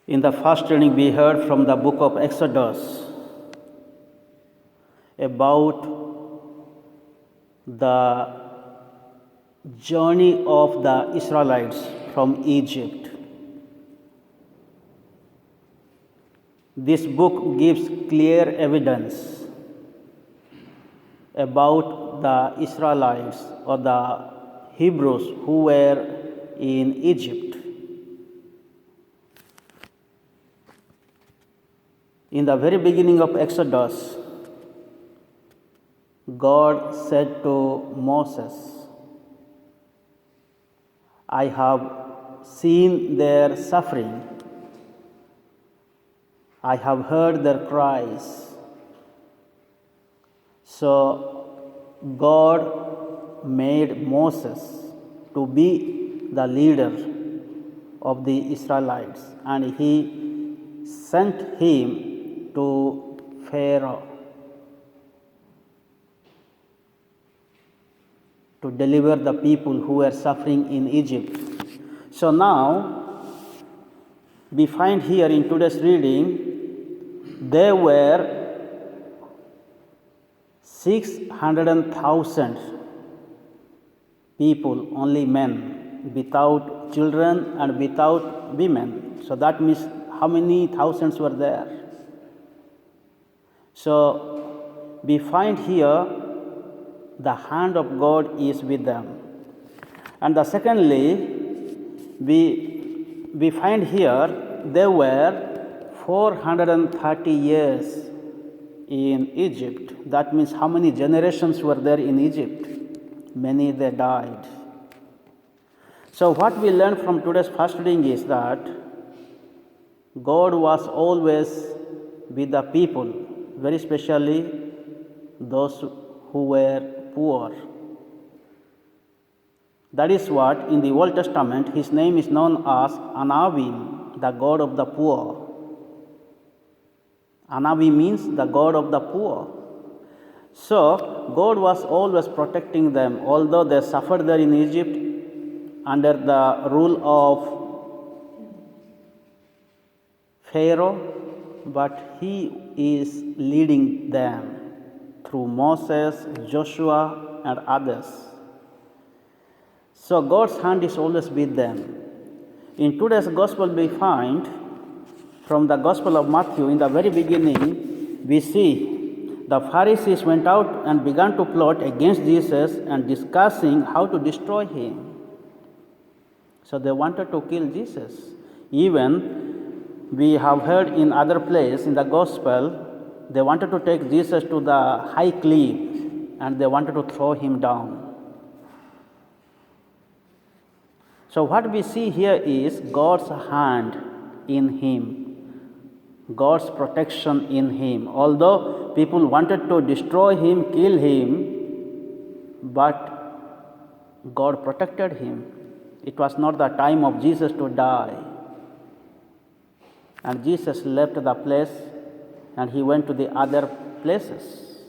In the first reading, we heard from the book of Exodus about the journey of the Israelites from Egypt. This book gives clear evidence about the Israelites or the Hebrews who were in Egypt. In the very beginning of Exodus, God said to Moses, I have seen their suffering. I have heard their cries. So God made Moses to be the leader of the Israelites, and he sent him to Pharaoh to deliver the people who were suffering in Egypt. So now we find here in today's reading, there were 600,000 people, only men, without children and without women. So that means how many thousands were there? So we find here the hand of God is with them. And secondly, we find here there were 430 years in Egypt. That means how many generations were there in Egypt? Many they died. So what we learn from today's first reading is that God was always with the people, very especially those who were poor. That is what in the Old Testament his name is known as Anavim, the God of the poor. Anavi means the God of the poor. So God was always protecting them, although they suffered there in Egypt under the rule of Pharaoh, but he is leading them through Moses, Joshua, and others. So God's hand is always with them. In today's gospel, we find from the Gospel of Matthew, in the very beginning, we see the Pharisees went out and began to plot against Jesus and discussing how to destroy him. So they wanted to kill Jesus. Even we have heard in other places in the Gospel, they wanted to take Jesus to the high cliff and they wanted to throw him down. So what we see here is God's hand in him, God's protection in him. Although people wanted to destroy him, kill him, but God protected him. It was not the time of Jesus to die. And Jesus left the place and he went to the other places.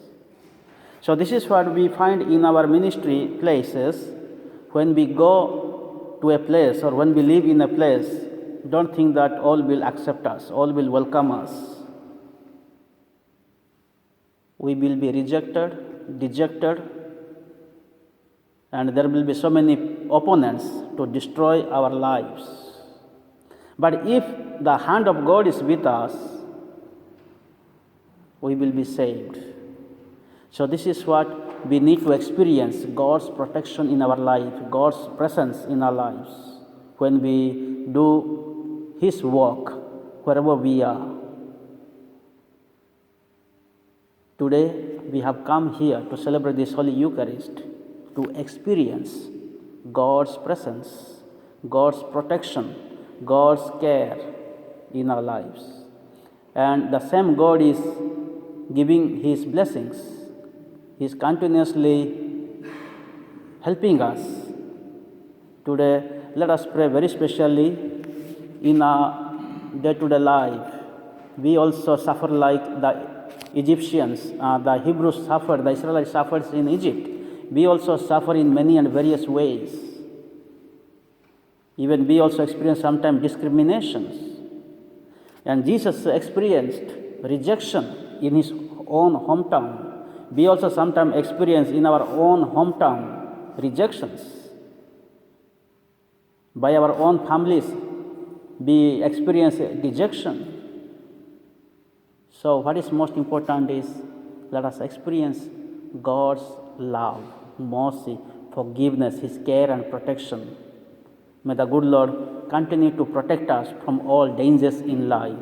So this is what we find in our ministry places. When we go to a place or when we live in a place, don't think that all will accept us, all will welcome us. We will be rejected, dejected, and there will be so many opponents to destroy our lives. But if the hand of God is with us, we will be saved. So this is what we need to experience, God's protection in our life, God's presence in our lives when we do his work wherever we are. Today we have come here to celebrate this Holy Eucharist, to experience God's presence, God's protection, God's care in our lives. And the same God is giving his blessings. He is continuously helping us. Today, let us pray very specially in our day-to-day life. We also suffer like the Egyptians, the Hebrews suffered, the Israelites suffered in Egypt. We also suffer in many and various ways. Even we also experience sometimes discriminations. And Jesus experienced rejection in his own hometown. We also sometimes experience in our own hometown rejections. By our own families, we experience rejection. So, what is most important is let us experience God's love, mercy, forgiveness, His care and protection. May the good Lord continue to protect us from all dangers in life.